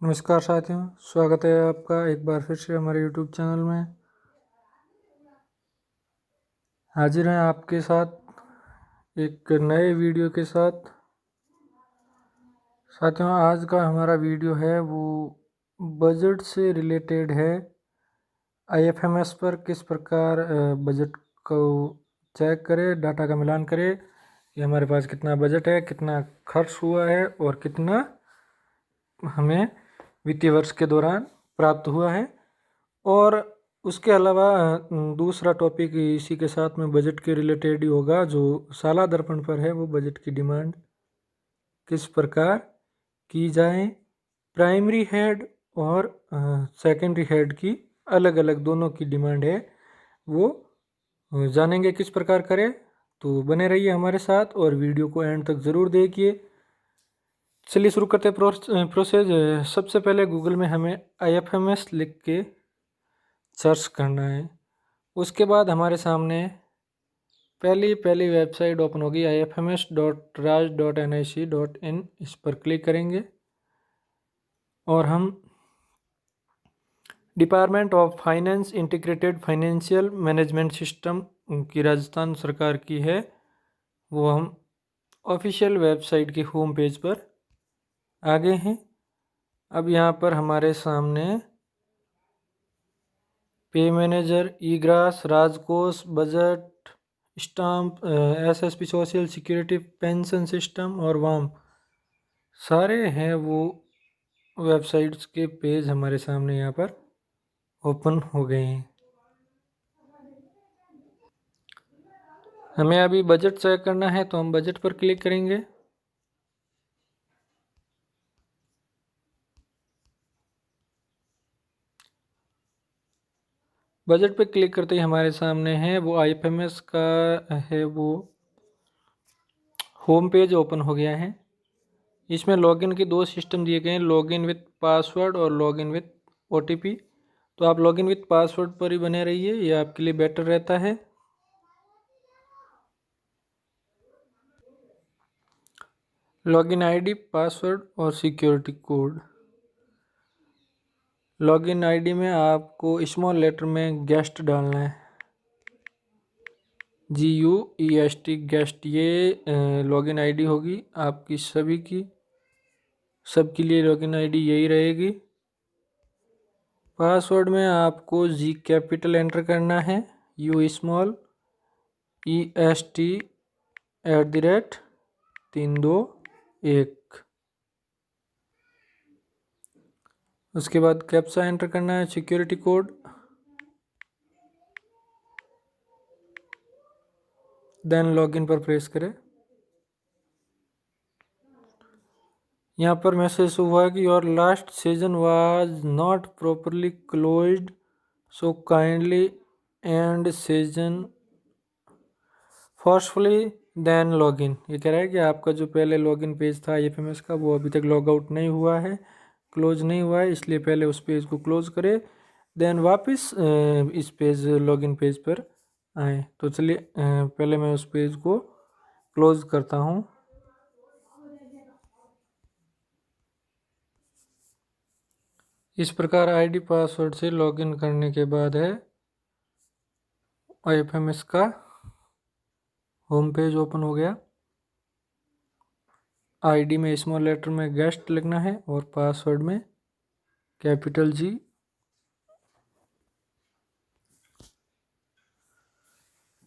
नमस्कार साथियों, स्वागत है आपका एक बार फिर से हमारे YouTube चैनल में। हाजिर हैं आपके साथ एक नए वीडियो के साथ। साथियों, आज का हमारा वीडियो है वो बजट से रिलेटेड है। IFMS पर किस प्रकार बजट को चेक करें, डाटा का मिलान करें कि हमारे पास कितना बजट है, कितना खर्च हुआ है और कितना हमें वित्तीय वर्ष के दौरान प्राप्त हुआ है। और उसके अलावा दूसरा टॉपिक इसी के साथ में बजट के रिलेटेड ही होगा, जो साला दर्पण पर है वो बजट की डिमांड किस प्रकार की जाए। प्राइमरी हेड और सेकेंडरी हेड की अलग अलग दोनों की डिमांड है, वो जानेंगे किस प्रकार करें। तो बने रहिए हमारे साथ और वीडियो को एंड तक ज़रूर देखिए। चलिए शुरू करते हैं प्रोसेस। सबसे पहले गूगल में हमें IFMS लिख के सर्च करना है। उसके बाद हमारे सामने पहली वेबसाइट ओपन होगी ifms.raj.nic.in। इस पर क्लिक करेंगे और हम department of finance integrated financial management system की राजस्थान सरकार की है, वो हम ऑफिशियल वेबसाइट की होम पेज पर आ गए हैं। अब यहाँ पर हमारे सामने पे मैनेजर, ई-ग्रास, राजकोष, budget, stamp, SSP social security, pension system और वाम सारे हैं वो वेबसाइट्स के पेज हमारे सामने यहाँ पर ओपन हो गए हैं। हमें अभी बजट चेक करना है तो हम बजट पर क्लिक करेंगे। बजट पर क्लिक करते ही हमारे सामने है वो IFMS का है वो होम पेज ओपन हो गया है। इसमें लॉगिन के दो सिस्टम दिए गए हैं, लॉगिन विथ पासवर्ड और लॉगिन विथ OTP। तो आप लॉगिन विथ पासवर्ड पर ही बने रहिए, ये आपके लिए बेटर रहता है। लॉगिन ID, पासवर्ड और सिक्योरिटी कोड। लॉगिन ID में आपको स्मॉल लेटर में गेस्ट डालना है, GUEST गेस्ट। ये लॉगिन ID होगी आपकी सभी की, सबके लिए लॉगिन ID यही रहेगी। पासवर्ड में आपको G कैपिटल एंटर करना है, U स्मॉल, EST @321। उसके बाद कैप्चा एंटर करना है, सिक्योरिटी कोड, देन लॉगिन पर प्रेस करें। यहाँ पर मैसेज हुआ कि your last session was not properly closed, so kindly end session forcefully then login. ये कह रहा है कि आपका जो पहले लॉगिन पेज था IFMS का वो अभी तक लॉग आउट नहीं हुआ है, क्लोज नहीं हुआ है, इसलिए पहले उस पेज को क्लोज करें, देन वापस इस पेज लॉगिन पेज पर आए। तो चलिए पहले मैं उस पेज को क्लोज करता हूँ। इस प्रकार ID पासवर्ड से लॉगिन करने के बाद है IFMS का होम पेज ओपन हो गया। ID में स्मॉल लेटर में गेस्ट लिखना है और पासवर्ड में कैपिटल G।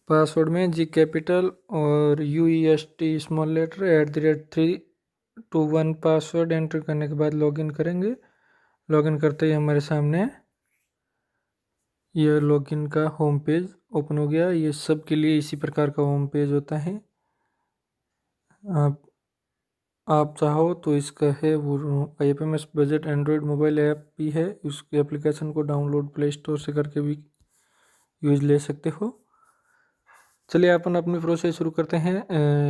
पासवर्ड में G कैपिटल और UEST small letter @321 password enter करने के बाद लॉगिन करेंगे। लॉगिन करते ही हमारे सामने यह लॉगिन का होम पेज ओपन हो गया। ये सब के लिए इसी प्रकार का होम पेज होता है। आप चाहो तो इसका है वो IFMS budget Android mobile app भी है, उस एप्लीकेशन को डाउनलोड प्ले स्टोर से करके भी यूज ले सकते हो। चलिए अपन अपनी प्रोसेस शुरू करते हैं।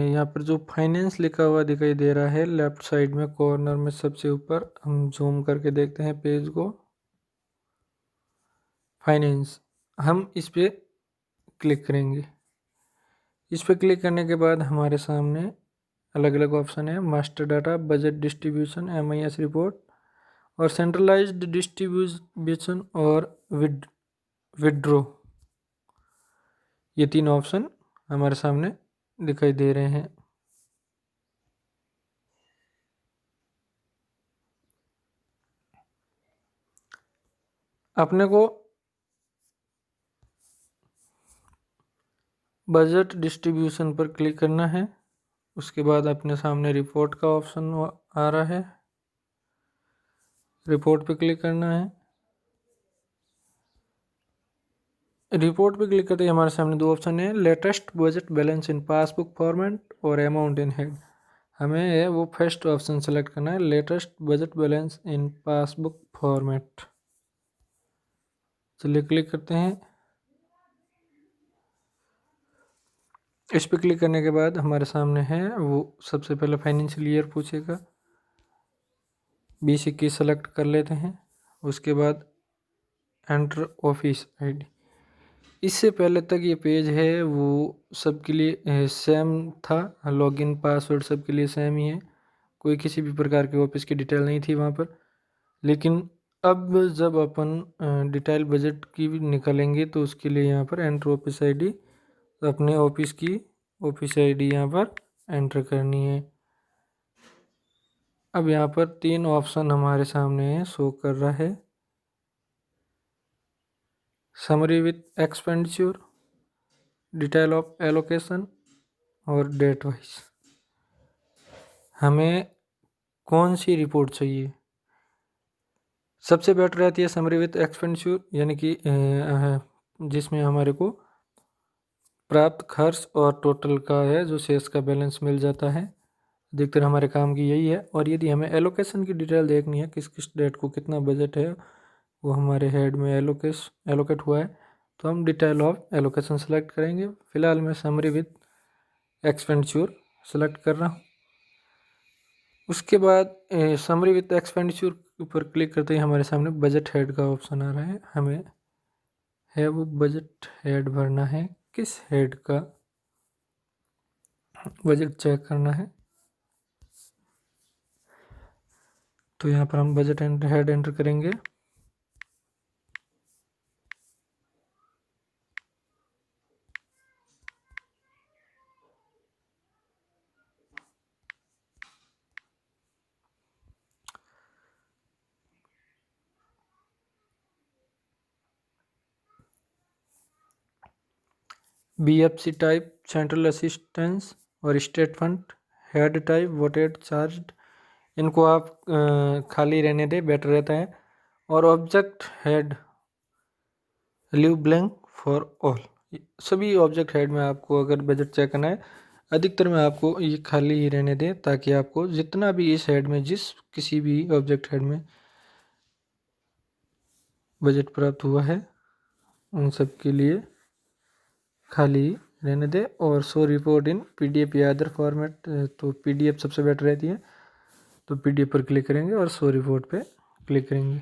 यहाँ पर जो फाइनेंस लिखा हुआ दिखाई दे रहा है लेफ्ट साइड में कॉर्नर में सबसे ऊपर, हम जूम करके देखते हैं पेज को। फाइनेंस, हम इस पे क्लिक करेंगे। इस पे क्लिक करने के बाद हमारे सामने अलग अलग ऑप्शन है, master data, budget distribution, MIS report और सेंट्रलाइज्ड डिस्ट्रीब्यूशन और विड्रॉ, ये तीन ऑप्शन हमारे सामने दिखाई दे रहे हैं। अपने को बजट डिस्ट्रीब्यूशन पर क्लिक करना है। उसके बाद अपने सामने रिपोर्ट का ऑप्शन आ रहा है, रिपोर्ट पे क्लिक करना है। रिपोर्ट पे क्लिक करते ही हमारे सामने दो ऑप्शन है, latest budget balance in passbook format और अमाउंट इन हेड। हमें वो फर्स्ट ऑप्शन सेलेक्ट करना है, latest budget balance in passbook format. चलिए क्लिक करते हैं। इस पर क्लिक करने के बाद हमारे सामने है वो सबसे पहले फाइनेंशियल ईयर पूछेगा, 2021 सेलेक्ट कर लेते हैं। उसके बाद एंटर ऑफिस आईडी। इससे पहले तक ये पेज है वो सबके लिए सेम था, लॉगिन पासवर्ड सबके लिए सेम ही है, कोई किसी भी प्रकार के ऑफिस की डिटेल नहीं थी वहाँ पर। लेकिन अब जब अपन डिटेल बजट की भी निकालेंगे तो उसके लिए यहाँ पर एंटर ऑफिस आईडी, अपने ऑफिस की ऑफिस आईडी यहाँ पर एंटर करनी है। अब यहाँ पर तीन ऑप्शन हमारे सामने शो कर रहा है, summary with expenditure, detail of allocation और डेट वाइज। हमें कौन सी रिपोर्ट चाहिए? सबसे बेटर रहती है समरी विथ एक्सपेंडिचर, यानी कि जिसमें हमारे को प्राप्त खर्च और टोटल का है जो शेष का बैलेंस मिल जाता है। अधिकतर हमारे काम की यही है। और यदि हमें एलोकेशन की डिटेल देखनी है, किस किस डेट को कितना बजट है वो हमारे हेड में एलोकेट हुआ है, तो हम डिटेल ऑफ एलोकेशन सेलेक्ट करेंगे। फिलहाल मैं समरी विथ एक्सपेंडिचर सेलेक्ट कर रहा हूँ। उसके बाद समरी विथ एक्सपेंडिचर पर क्लिक करते ही हमारे सामने बजट हेड का ऑप्शन आ रहा है। हमें है वो बजट हेड भरना है, किस हेड का बजट चेक करना है। तो यहाँ पर हम बजट हेड एंटर करेंगे। BFC टाइप सेंट्रल असिस्टेंस और state fund, head type voted charge, इनको आप खाली रहने दें, बेटर रहता है। और object head leave blank for all, सभी ऑब्जेक्ट हेड में आपको अगर बजट चेक करना है, अधिकतर में आपको ये खाली ही रहने दें, ताकि आपको जितना भी इस हेड में जिस किसी भी ऑब्जेक्ट हेड में बजट प्राप्त हुआ है उन सब के लिए खाली रहने दें। और शो रिपोर्ट इन PDF या अदर फॉर्मेट, तो PDF सबसे बेटर रहती है, तो PDF पर क्लिक करेंगे और शो रिपोर्ट पे क्लिक करेंगे।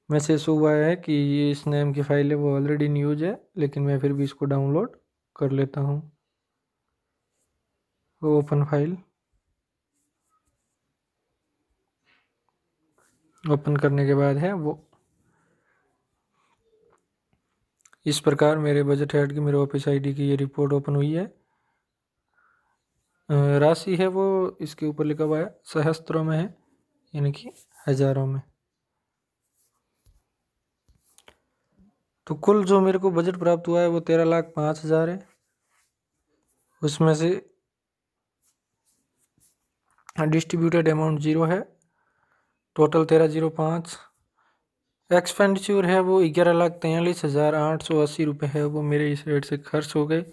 मैसेज हुआ है कि ये इस नेम की फाइल है वो ऑलरेडी इन यूज है, लेकिन मैं फिर भी इसको डाउनलोड कर लेता हूँ। ओपन फाइल, ओपन करने के बाद है वो इस प्रकार मेरे बजट हेड की, मेरे ऑफिस आईडी की ये रिपोर्ट ओपन हुई है। राशि है वो इसके ऊपर लिखा हुआ है सहस्त्रों में है, यानी कि हजारों में। तो कुल जो मेरे को बजट प्राप्त हुआ है वो 13,05,000 है। उसमें से डिस्ट्रीब्यूटेड अमाउंट 0 है, टोटल 13,05। एक्सपेंडिचर है वो 11,43,880 रुपये है, वो मेरे इस रेट से खर्च हो गए।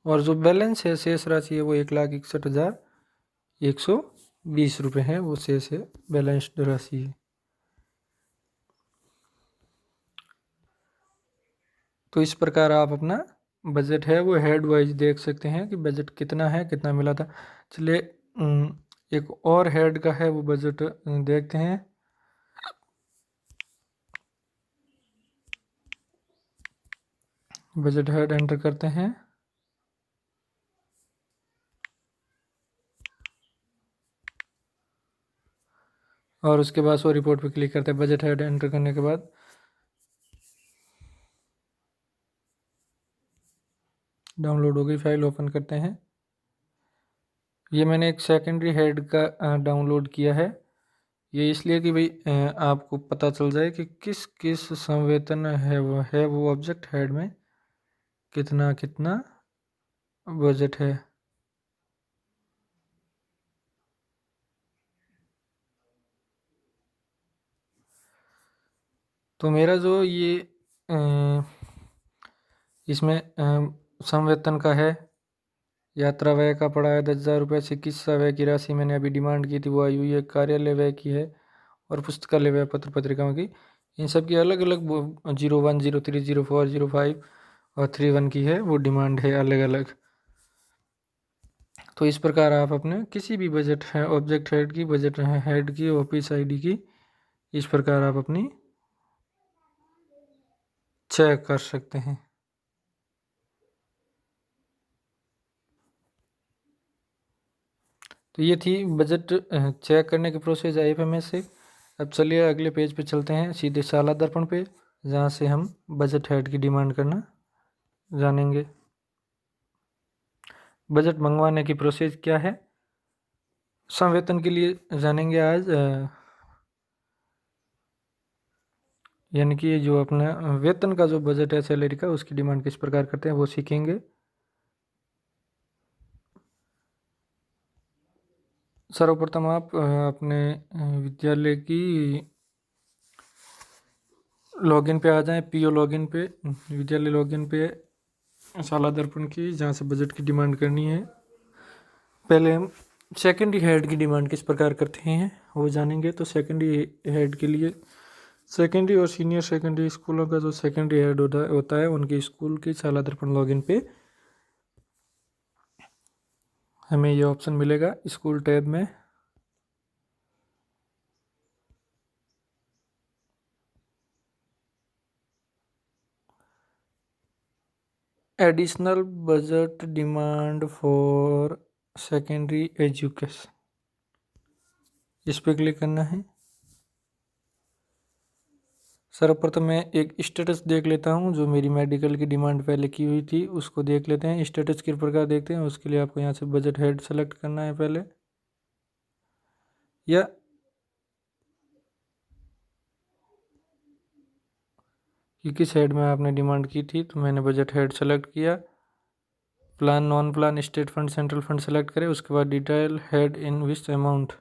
और जो बैलेंस है शेष राशि है वो 1,61,120 रुपये है, वो शेष है बैलेंस्ड राशि है। तो इस प्रकार आप अपना बजट है वो हेड वाइज देख सकते हैं कि बजट कितना है, कितना मिला था। चलिए एक और हेड का है वो बजट देखते हैं। बजट हेड एंटर करते हैं। और उसके बाद वो रिपोर्ट पे क्लिक करते हैं। बजट हेड एंटर करने के बाद डाउनलोड हो गई फाइल, ओपन करते हैं। ये मैंने एक सेकेंडरी हेड का डाउनलोड किया है। ये इसलिए कि भाई आपको पता चल जाए कि किस किस संवेतन है वो ऑब्जेक्ट हेड में कितना कितना बजट है। तो मेरा जो ये इसमें संवेतन का है, यात्रा व्यय का पड़ा है 10,000 रुपये। चिकित्सा व्यय की राशि मैंने अभी डिमांड की थी, वो आई हुई है। कार्यालय व्यय की है और पुस्तकालय व्यय पत्र पत्रिकाओं की, इन सब की अलग अलग 01, 03, 04, 05 और 31 की है, वो डिमांड है अलग अलग। तो इस प्रकार आप अपने किसी भी बजट है ऑब्जेक्ट हेड की, बजट हेड की, ऑफिस आईडी की, इस प्रकार आप अपनी चेक कर सकते हैं। तो ये थी बजट चेक करने की प्रोसेस आईएफएमएस से। अब चलिए अगले पेज पे चलते हैं, सीधे साला दर्पण पे, जहाँ से हम बजट हेड की डिमांड करना जानेंगे। बजट मंगवाने की प्रोसेस क्या है, संवेतन के लिए जानेंगे आज। यानी कि जो अपना वेतन का जो बजट है सैलरी का, उसकी डिमांड किस प्रकार करते हैं वो सीखेंगे। सर्वप्रथम आप अपने विद्यालय की लॉगिन पे आ जाएं, पीओ लॉगिन पे, विद्यालय लॉगिन पे साला दर्पण की, जहाँ से बजट की डिमांड करनी है। पहले हम सेकेंडरी हेड की डिमांड किस प्रकार करते हैं वो जानेंगे। तो सेकेंडरी हेड के लिए सेकेंडरी और सीनियर सेकेंडरी स्कूलों का जो सेकेंडरी हेड होता है उनके स्कूल की साला दर्पण लॉगिन पे हमें ये ऑप्शन मिलेगा स्कूल टैब में। Additional budget demand for secondary education, इस पर क्लिक करना है। सर्वप्रथम मैं एक स्टेटस देख लेता हूँ, जो मेरी मेडिकल की डिमांड पहले की हुई थी उसको देख लेते हैं। स्टेटस किस प्रकार देखते हैं उसके लिए आपको यहाँ से बजट हेड सेलेक्ट करना है पहले, या कि किस हेड में आपने डिमांड की थी। तो मैंने बजट हेड सेलेक्ट किया। Plan, non plan, state fund, central fund select करें। उसके बाद detail head in which amount,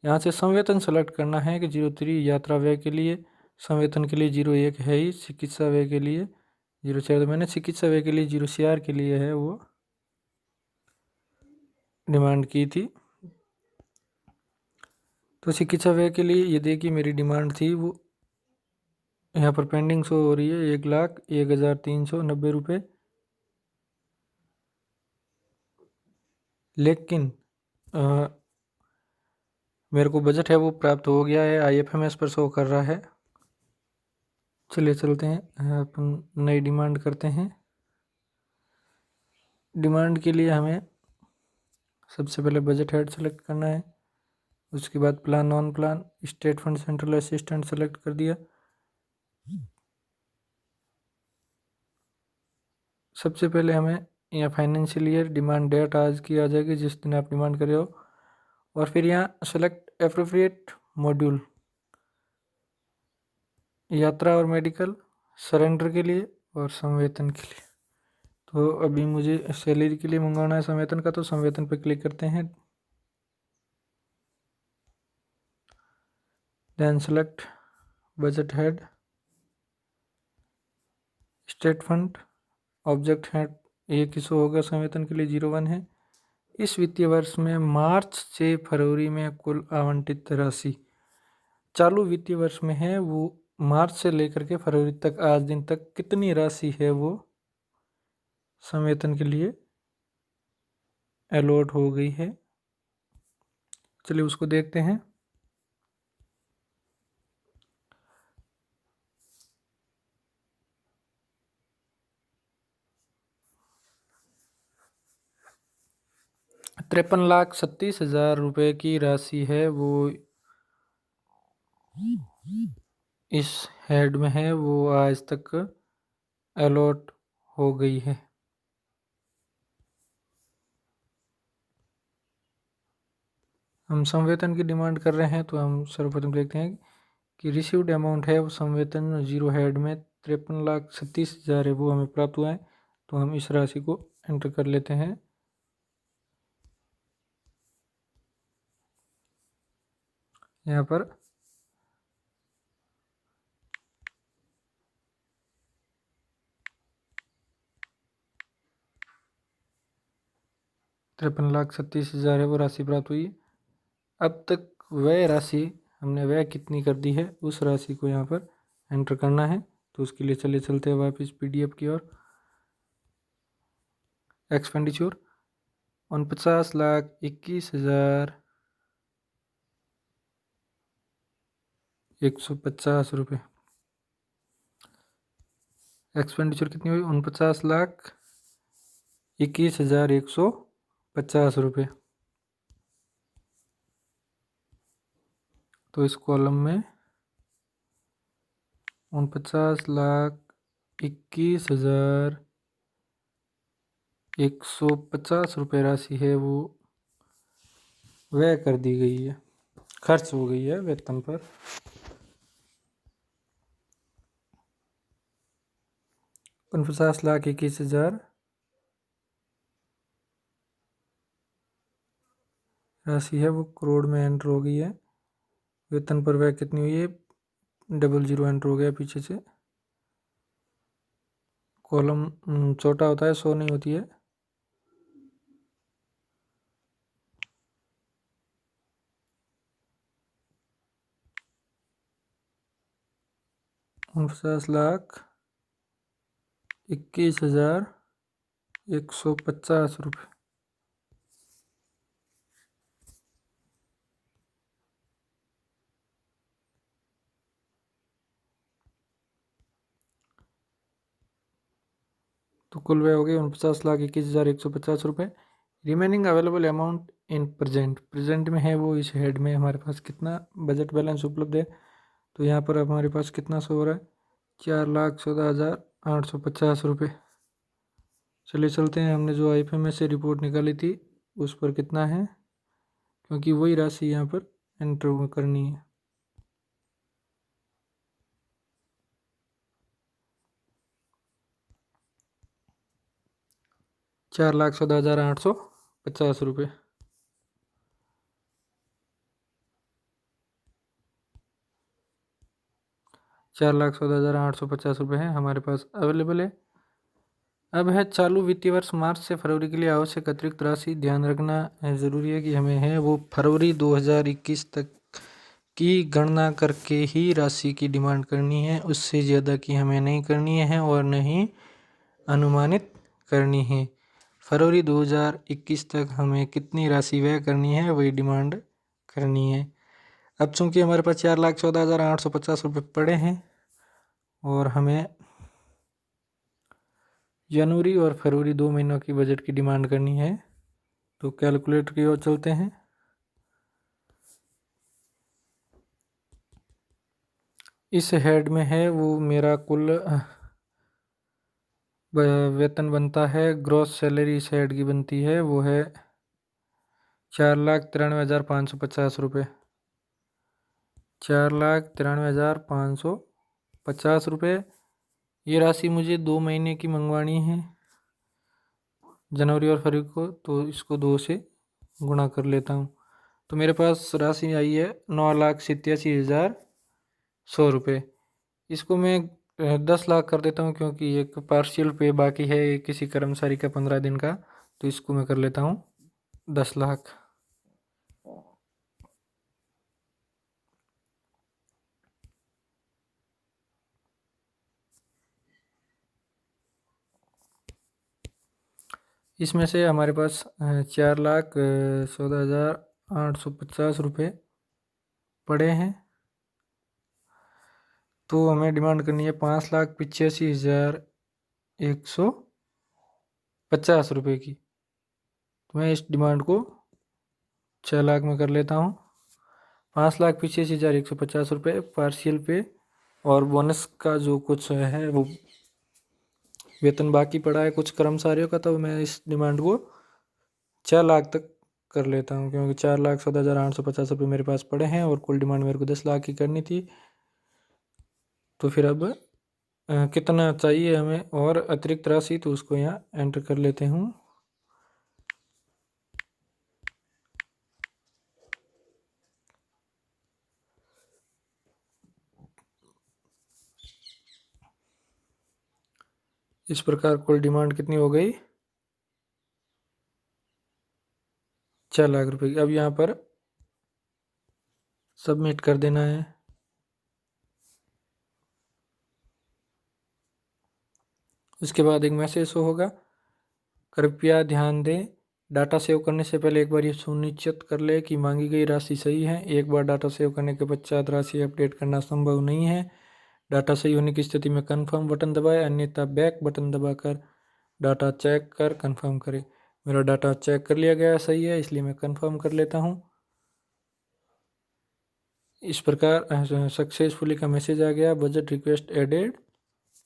यहाँ से संवेतन सेलेक्ट करना है कि 03 यात्रा व्यय के लिए, संवेतन के लिए 01 है ही, चिकित्सा व्यय के लिए 04। तो मैंने चिकित्सा व्यय के लिए 0 CR के लिए है वो डिमांड की थी। तो चिकित्सा व्यय के लिए ये देखिए मेरी डिमांड थी वो यहाँ पर पेंडिंग शो हो रही है 1,01,390 रुपये। लेकिन मेरे को बजट है वो प्राप्त हो गया है, आईएफएमएस पर शो कर रहा है। चलिए चलते हैं, अपन नई डिमांड करते हैं। डिमांड के लिए हमें सबसे पहले बजट हेड सेलेक्ट करना है। उसके बाद plan, non plan, state fund, central assistant select कर दिया। सबसे पहले हमें यहाँ फाइनेंशियल ईयर डिमांड डेट आज की आ जाएगी जिस दिन आप डिमांड कर रहे हो, और फिर यहाँ सेलेक्ट एप्रोप्रिएट मॉड्यूल, यात्रा और मेडिकल, सरेंडर के लिए और संवेतन के लिए। तो अभी मुझे सैलरी के लिए मंगवाना है संवेतन का, तो संवेतन पर क्लिक करते हैं। Then select budget head, state fund, object head, ये किस होगा संवेतन के लिए 01 है। इस वित्तीय वर्ष में मार्च से फरवरी में कुल आवंटित राशि, चालू वित्तीय वर्ष में है वो मार्च से लेकर के फरवरी तक आज दिन तक कितनी राशि है वो संवेतन के लिए अलॉट हो गई है। चलिए उसको देखते हैं। ₹53,37,000 की राशि है वो इस हेड में है वो आज तक अलॉट हो गई है। हम संवेतन की डिमांड कर रहे हैं, तो हम सर्वप्रथम देखते हैं कि रिसीव्ड अमाउंट है वो संवेतन जीरो हेड में 53,37,000 है, वो हमें प्राप्त हुआ है। तो हम इस राशि को एंटर कर लेते हैं। यहाँ पर 53,37,000 है वो राशि प्राप्त हुई। अब तक व्यय राशि हमने व्यय कितनी कर दी है उस राशि को यहाँ पर एंटर करना है। तो उसके लिए चले चलते हैं वापस पीडीएफ की ओर। एक्सपेंडिचर 49,21,150 रुपये। एक्सपेंडिचर कितनी हुई? 49,21,150 रुपये। तो इस कॉलम में 49,21,150 रुपये राशि है वो व्यय कर दी गई है, खर्च हो गई है वेतन पर। 49,21,000 राशि है वो करोड़ में एंटर हो गई है। वेतन पर व्यय कितनी हुई है? 00 एंटर हो गया पीछे से। कॉलम छोटा होता है, 100 नहीं होती है। ₹49,21,150। तो कुल व्यय हो गए 49,21,150 रुपये। Remaining available amount in present में है वो इस हेड में हमारे पास कितना बजट बैलेंस उपलब्ध है। तो यहाँ पर हमारे पास कितना शो हो रहा है? 4,14,850 रुपये। चलिए चलते हैं, हमने जो IFMS से रिपोर्ट निकाली थी उस पर कितना है, क्योंकि वही राशि यहाँ पर एंटर करनी है। 4,14,850 रुपये। 4,14,850 रुपये है हमारे पास अवेलेबल है। अब है चालू वित्तीय वर्ष मार्च से फरवरी के लिए आवश्यक अतिरिक्त राशि। ध्यान रखना ज़रूरी है कि हमें है वो फरवरी 2021 तक की गणना करके ही राशि की डिमांड करनी है, उससे ज़्यादा की हमें नहीं करनी है और नहीं अनुमानित करनी है। फरवरी 2021 तक हमें कितनी राशि व्यय करनी है वही डिमांड करनी है। अब चूँकि हमारे पास 4,14,850 रुपये पड़े हैं और हमें जनवरी और फरवरी 2 महीनों की बजट की डिमांड करनी है, तो कैलकुलेटर की ओर चलते हैं। इस हेड में है वो मेरा कुल वेतन बनता है, ग्रॉस सैलरी इस हेड की बनती है वो है 4,93,550 रुपये। 4,93,550 रुपये। ये राशि मुझे 2 महीने की मंगवानी है, जनवरी और फरवरी को, तो इसको 2 से गुणा कर लेता हूँ। तो मेरे पास राशि आई है 9,87,100 रुपये। इसको मैं 10 लाख कर देता हूँ, क्योंकि एक पार्शियल पे बाकी है किसी कर्मचारी का 15 दिन का, तो इसको मैं कर लेता हूँ 10 लाख। इसमें से हमारे पास 4,14,850 रुपये पड़े हैं, तो हमें डिमांड करनी है 5,85,150 रुपये की। तो मैं इस डिमांड को 6 लाख में कर लेता हूँ। 5,85,150 रुपये पार्शियल पे, और बोनस का जो कुछ है वो वेतन बाकी पड़ा है कुछ कर्मचारियों का, तो मैं इस डिमांड को 4 लाख तक कर लेता हूँ, क्योंकि 4,14,850 रुपये मेरे पास पड़े हैं और कुल डिमांड मेरे को 10 लाख की करनी थी। तो फिर अब कितना चाहिए हमें और अतिरिक्त राशि, तो उसको यहाँ एंटर कर लेते हूँ। इस प्रकार कुल डिमांड कितनी हो गई, 4 लाख रुपए की। अब यहाँ पर सबमिट कर देना है। उसके बाद एक मैसेज शो होगा, कृपया ध्यान दें, डाटा सेव करने से पहले एक बार ये सुनिश्चित कर ले कि मांगी गई राशि सही है। एक बार डाटा सेव करने के पश्चात राशि अपडेट करना संभव नहीं है। डाटा सही होने की स्थिति में कंफर्म बटन दबाएं, अन्यथा बैक बटन दबाकर डाटा चेक कर कंफर्म करें। मेरा डाटा चेक कर लिया गया सही है, इसलिए मैं कंफर्म कर लेता हूँ। इस प्रकार सक्सेसफुली का मैसेज आ गया, बजट रिक्वेस्ट एडेड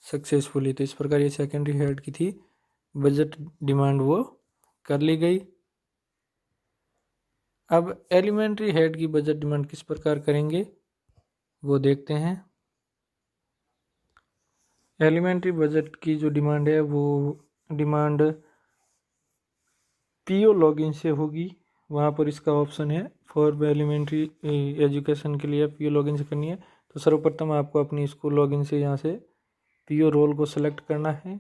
सक्सेसफुली। तो इस प्रकार ये सेकेंडरी हेड की थी बजट डिमांड, वो कर ली गई। अब एलिमेंट्री हेड की बजट डिमांड किस प्रकार करेंगे वो देखते हैं। एलिमेंट्री बजट की जो डिमांड है वो डिमांड पीओ लॉगिन से होगी। वहाँ पर इसका ऑप्शन है फॉर एलिमेंट्री एजुकेशन के लिए पीओ लॉगिन से करनी है। तो सर्वप्रथम आपको अपनी स्कूल लॉगिन से यहाँ से पीओ रोल को सेलेक्ट करना है।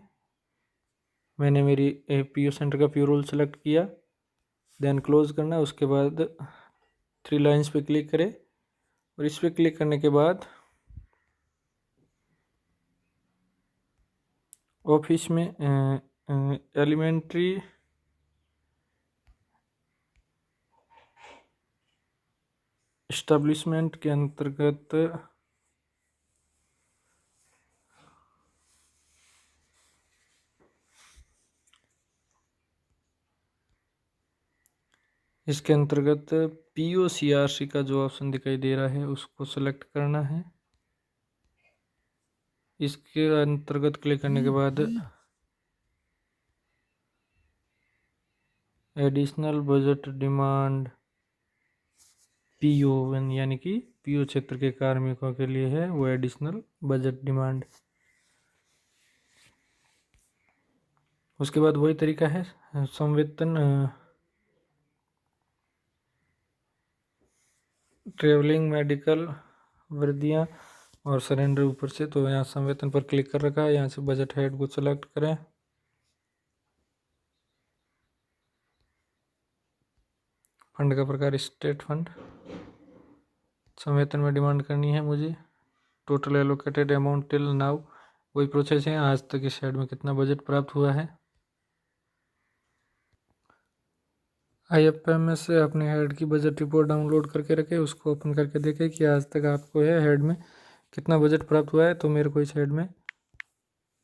मैंने मेरी पीओ सेंटर का पीओ रोल सेलेक्ट किया, देन क्लोज करना। उसके बाद 3 लाइन्स पे क्लिक करें और इस पर क्लिक करने के बाद ऑफिस में एलिमेंट्री इस्टेब्लिशमेंट के अंतर्गत इसके अंतर्गत POCRC का जो ऑप्शन दिखाई दे रहा है उसको सेलेक्ट करना है। इसके अंतर्गत क्लिक करने के बाद एडिशनल बजट डिमांड PO1 यानी कि PO क्षेत्र के कार्मिकों के लिए है वो एडिशनल बजट डिमांड। उसके बाद वही तरीका है, संवेतन ट्रेवलिंग मेडिकल वर्दियाँ और सरेंडर ऊपर से। तो यहाँ संवेतन पर क्लिक कर रखा है, यहाँ से बजट हेड को सेलेक्ट करें। फंड का प्रकार स्टेट फंड। संवेतन में डिमांड करनी है मुझे। Total allocated amount till now, वही प्रोसेस है, आज तक इस हेड में कितना बजट प्राप्त हुआ है। IFMS से अपने हेड की बजट रिपोर्ट डाउनलोड करके रखे, उसको ओपन करके देखें कि आज तक आपको है हेड में कितना बजट प्राप्त हुआ है। तो मेरे को इस हेड में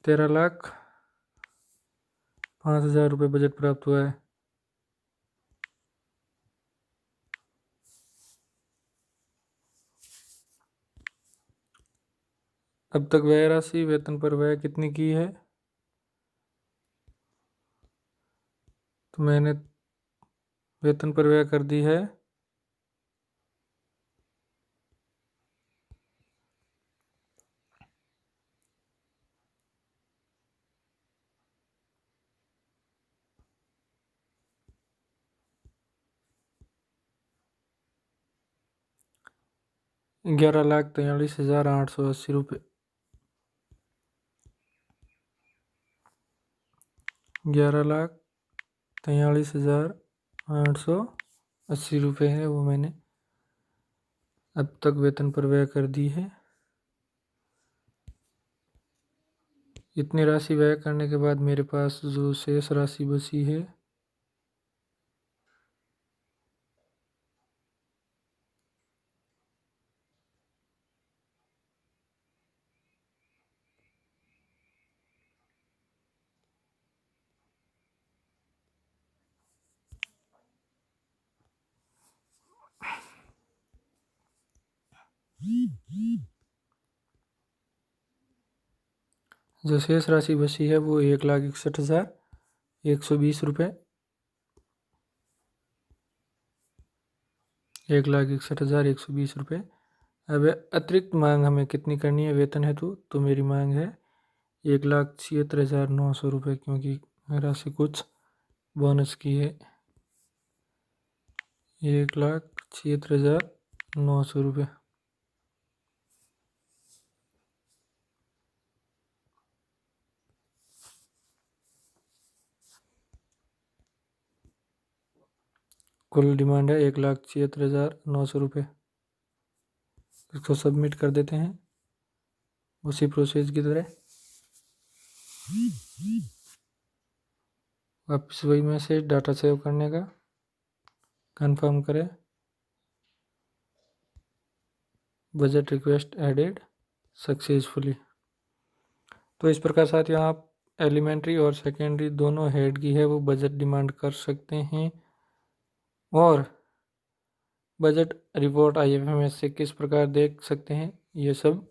13,05,000 रुपये बजट प्राप्त हुआ है। अब तक व्यय राशि वेतन पर व्यय कितनी की है, तो मैंने वेतन पर व्यय कर दी है 11,43,880 रुपये। 11,43,880 रुपये है वो मैंने अब तक वेतन पर व्यय कर दी है। इतनी राशि व्यय करने के बाद मेरे पास जो शेष राशि बची है जो शेष राशि बची है वो 1,61,120 रुपये, 1,61,120 रुपये। अब अतिरिक्त मांग हमें कितनी करनी है वेतन हेतु, तो मेरी मांग है 1,76,900 रुपये, क्योंकि राशि कुछ बोनस की है। 1,76,900 रुपये। कुल डिमांड है 1,76,900 रुपये। इसको सबमिट कर देते हैं उसी प्रोसेस की तरह। वापस वही मैसेज, डाटा सेव करने का, कंफर्म करें, बजट रिक्वेस्ट एडेड सक्सेसफुली। तो इस प्रकार साथियों आप एलिमेंट्री और सेकेंडरी दोनों हेड की है वो बजट डिमांड कर सकते हैं, और बजट रिपोर्ट IFMS से किस प्रकार देख सकते हैं ये सब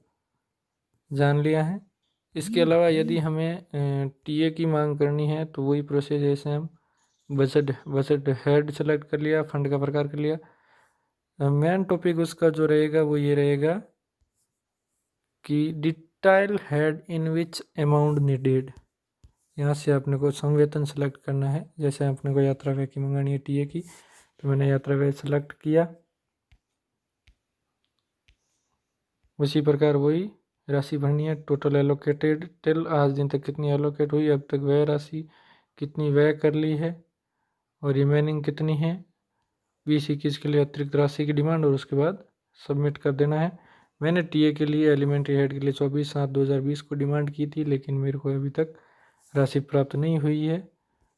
जान लिया है। इसके अलावा यदि हमें TA की मांग करनी है तो वही प्रोसेस जैसे हम बजट हेड सेलेक्ट कर लिया, फंड का प्रकार कर लिया। मेन टॉपिक उसका जो रहेगा वो ये रहेगा कि detail head in which amount needed. यहाँ से अपने को संवेतन सेलेक्ट करना है। जैसे अपने को यात्रा व्यय की मंगानी है TA की, तो मैंने यात्रा व्यय सेलेक्ट किया। उसी प्रकार वही राशि भरनी है। टोटल एलोकेटेड टिल आज दिन तक कितनी एलोकेट हुई, अब तक व्यय राशि कितनी व्यय कर ली है, और रिमेनिंग कितनी है 20-21 के लिए अतिरिक्त राशि की डिमांड, और उसके बाद सबमिट कर देना है। मैंने TA के लिए एलिमेंट्री हेड के लिए 24/7/2020 को डिमांड की थी, लेकिन मेरे को अभी तक राशि प्राप्त नहीं हुई है।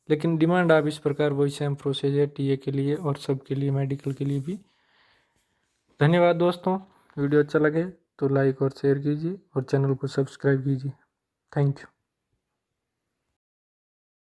लेकिन डिमांड आप इस प्रकार वही सेम प्रोसेस है TA के लिए और सब के लिए, मेडिकल के लिए भी। धन्यवाद दोस्तों, वीडियो अच्छा लगे तो लाइक और शेयर कीजिए और चैनल को सब्सक्राइब कीजिए। Thank you.